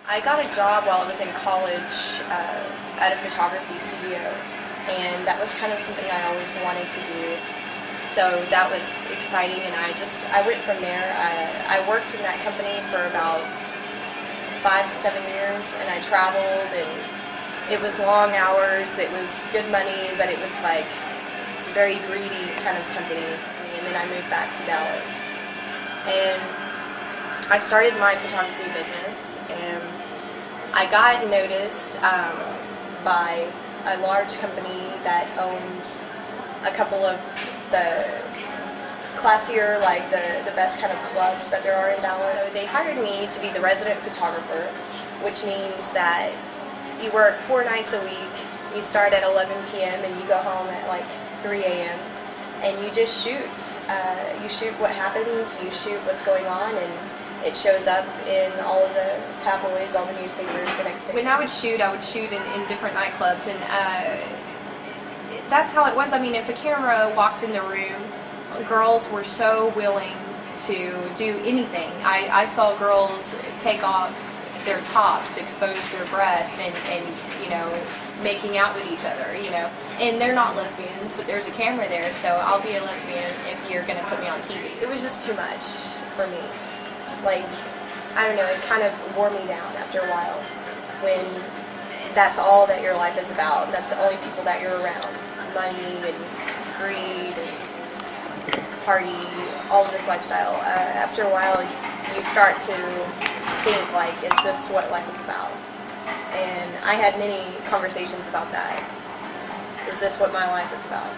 I got a job while I was in college at a photography studio, and that was kind of something I always wanted to do. So that was exciting, and I went from there. I worked in that company for about 5 to 7 years, and I traveled, and it was long hours, it was good money, but it was like very greedy kind of company. And then I moved back to Dallas, and I started my photography business, and I got noticed by a large company that owns a couple of the classier, like the best kind of clubs that there are in Dallas. So they hired me to be the resident photographer, which means that you work 4 nights a week, you start at 11 p.m. and you go home at like 3 a.m. and you just shoot. You shoot what happens, you shoot what's going on, and it shows up in all of the tabloids, all the newspapers the next day. When I would shoot in different nightclubs, and that's how it was. I mean, if a camera walked in the room, girls were so willing to do anything. I saw girls take off their tops, expose their breasts, and you know, making out with each other, you know. And they're not lesbians, but there's a camera there, so I'll be a lesbian if you're gonna put me on TV. It was just too much for me. Like, I don't know, it kind of wore me down after a while when that's all that your life is about. That's the only people that you're around. Money and greed and party, all of this lifestyle. After a while, you start to think, like, is this what life is about? And I had many conversations about that. Is this what my life is about?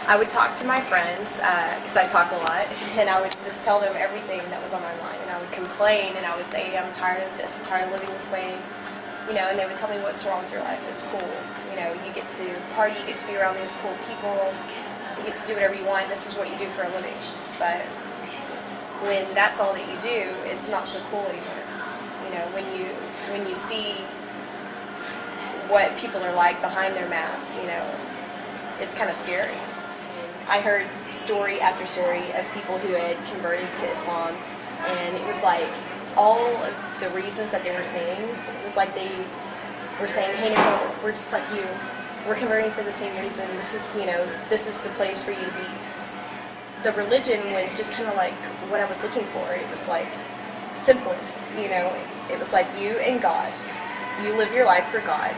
I would talk to my friends, because I talk a lot, and I would just tell them everything that was on my mind. And I would complain, and I would say, I'm tired of this, I'm tired of living this way. You know, and they would tell me, what's wrong with your life? It's cool. You know, you get to party, you get to be around these cool people, you get to do whatever you want, this is what you do for a living. But when that's all that you do, it's not so cool anymore. You know, when you see what people are like behind their mask, you know, it's kind of scary. I heard story after story of people who had converted to Islam, and it was like all of the reasons that they were saying, it was like they were saying, hey Nicole, we're just like you. We're converting for the same reason. This is, you know, this is the place for you to be. The religion was just kind of like what I was looking for. It was like simplest, you know. It was like you and God. You live your life for God,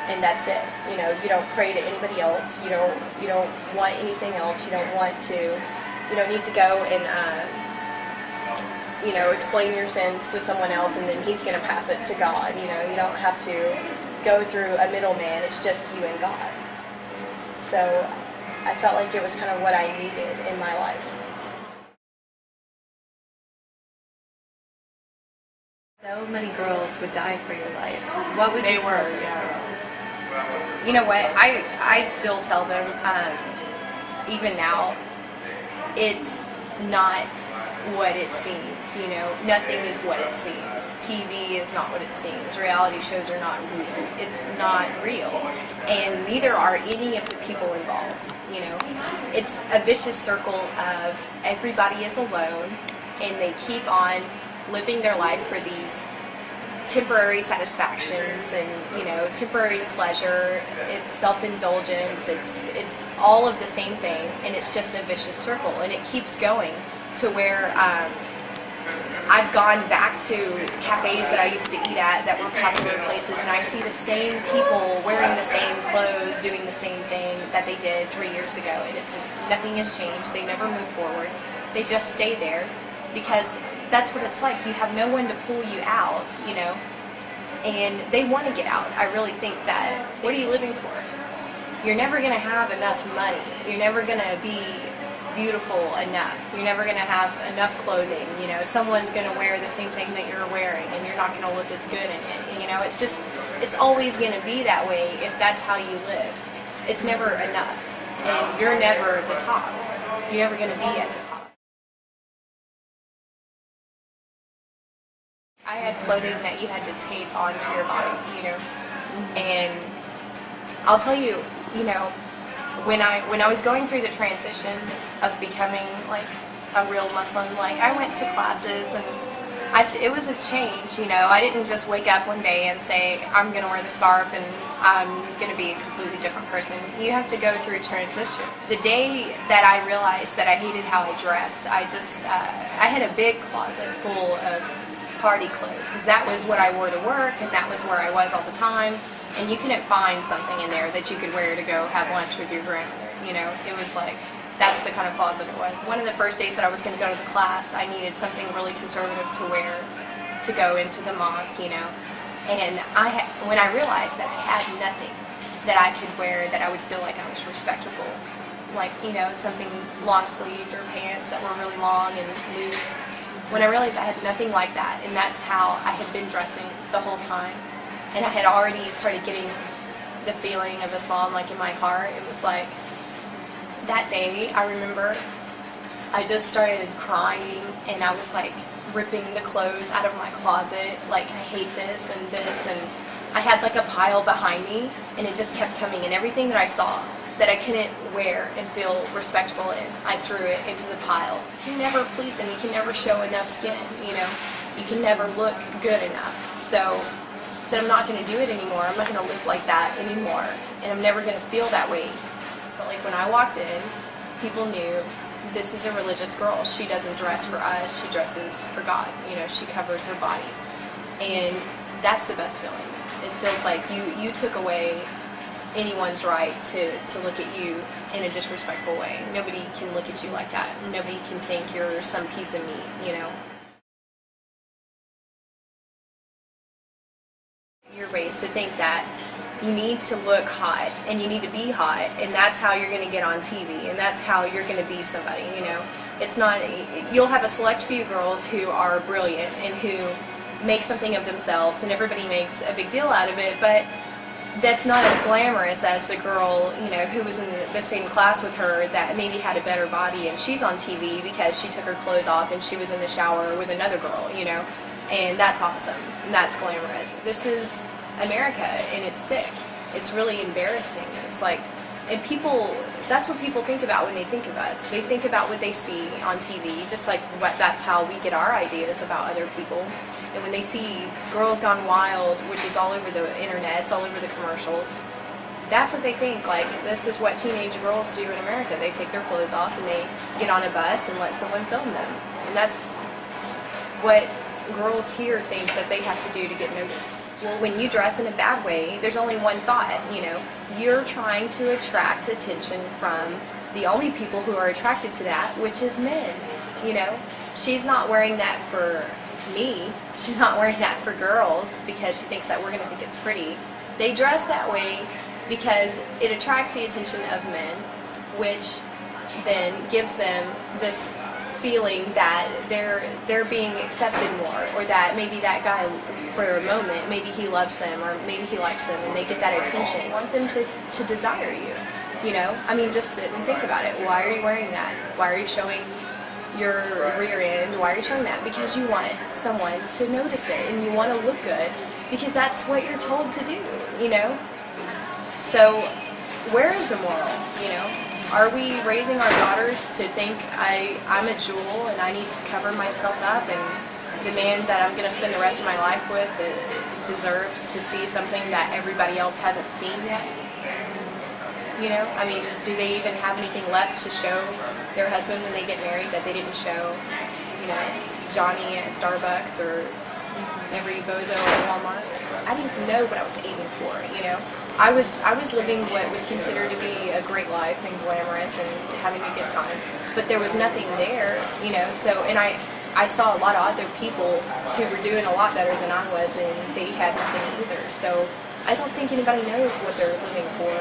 and that's it. You know, you don't pray to anybody else. You don't want anything else. You don't need to go and you know, explain your sins to someone else, and then he's going to pass it to God. You know, you don't have to go through a middleman. It's just you and God. So I felt like it was kind of what I needed in my life. So many girls would die for your life. What would you tell those girls? You know what? I still tell them, even now, it's not what it seems. You know, nothing is what it seems. TV is not what it seems. Reality shows are not real. It's not real, and neither are any of the people involved. You know, it's a vicious circle of everybody is alone, and they keep on living their life for these temporary satisfactions and, you know, temporary pleasure. It's self-indulgent. It's all of the same thing, and it's just a vicious circle, and it keeps going to where I've gone back to cafes that I used to eat at that were popular places, and I see the same people wearing the same clothes, doing the same thing that they did 3 years ago, and nothing has changed. They never move forward. They just stay there because that's what it's like. You have no one to pull you out, you know, and they want to get out. I really think that, what are you living for? You're never going to have enough money. You're never going to be beautiful enough. You're never going to have enough clothing. You know, someone's going to wear the same thing that you're wearing, and you're not going to look as good in it. And, you know, it's always going to be that way if that's how you live. It's never enough, and you're never the top. You're never going to be at the top. I had clothing that you had to tape onto your body, you know, and I'll tell you, you know, when I was going through the transition of becoming like a real Muslim. Like, I went to classes, and it was a change, you know. I didn't just wake up one day and say, I'm going to wear the scarf and I'm going to be a completely different person. You have to go through a transition. The day that I realized that I hated how I dressed, I had a big closet full of party clothes, because that was what I wore to work, and that was where I was all the time. And you couldn't find something in there that you could wear to go have lunch with your grandmother. You know, it was like, that's the kind of closet it was. One of the first days that I was going to go to the class, I needed something really conservative to wear to go into the mosque, you know. And when I realized that I had nothing that I could wear that I would feel like I was respectable, like, you know, something long-sleeved or pants that were really long and loose. When I realized I had nothing like that, and that's how I had been dressing the whole time, and I had already started getting the feeling of Islam, like, in my heart, it was like, that day, I remember, I just started crying, and I was like ripping the clothes out of my closet, like, I hate this, and I had like a pile behind me, and it just kept coming, and everything that I saw that I couldn't wear and feel respectful in, I threw it into the pile. You can never please them, you can never show enough skin, you know, you can never look good enough. So I said, I'm not going to do it anymore, I'm not going to live like that anymore, and I'm never going to feel that way. But like, when I walked in, people knew this is a religious girl. She doesn't dress for us, she dresses for God. You know, she covers her body. And that's the best feeling. It feels like you took away anyone's right to look at you in a disrespectful way. Nobody can look at you like that. Nobody can think you're some piece of meat, you know. You're raised to think that you need to look hot and you need to be hot, and that's how you're going to get on TV, and that's how you're going to be somebody, you know. It's not, you'll have a select few girls who are brilliant and who make something of themselves, and everybody makes a big deal out of it, but that's not as glamorous as the girl, you know, who was in the same class with her that maybe had a better body, and she's on TV because she took her clothes off and she was in the shower with another girl, you know, and that's awesome, and that's glamorous. This is America, and it's sick. It's really embarrassing. It's like, and people, that's what people think about when they think of us. They think about what they see on TV, just like that's how we get our ideas about other people. And when they see Girls Gone Wild, which is all over the internet, it's all over the commercials, that's what they think. Like, this is what teenage girls do in America. They take their clothes off and they get on a bus and let someone film them. And that's what girls here think that they have to do to get noticed. Well, when you dress in a bad way, there's only one thought, you know. You're trying to attract attention from the only people who are attracted to that, which is men, you know. She's not wearing that for me. She's not wearing that for girls because she thinks that we're going to think it's pretty. They dress that way because it attracts the attention of men, which then gives them this feeling that they're being accepted more, or that maybe that guy, for a moment, maybe he loves them, or maybe he likes them, and they get that attention. I want them to desire you know. I mean, just sit and think about it. Why are you wearing that? Why are you showing your rear end? Why are you showing that? Because you want someone to notice it, and you want to look good, because that's what you're told to do, you know. So where is the moral, you know? Are we raising our daughters to think I'm a jewel and I need to cover myself up, and the man that I'm going to spend the rest of my life with deserves to see something that everybody else hasn't seen yet? You know, I mean, do they even have anything left to show their husband when they get married that they didn't show, you know, Johnny at Starbucks or every bozo at Walmart? I didn't know what I was aiming for, you know. I was living what was considered to be a great life and glamorous and having a good time, but there was nothing there, you know. So, and I saw a lot of other people who were doing a lot better than I was, and they had nothing either. So I don't think anybody knows what they're living for,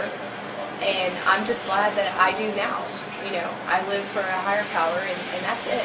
and I'm just glad that I do now. You know, I live for a higher power, and that's it.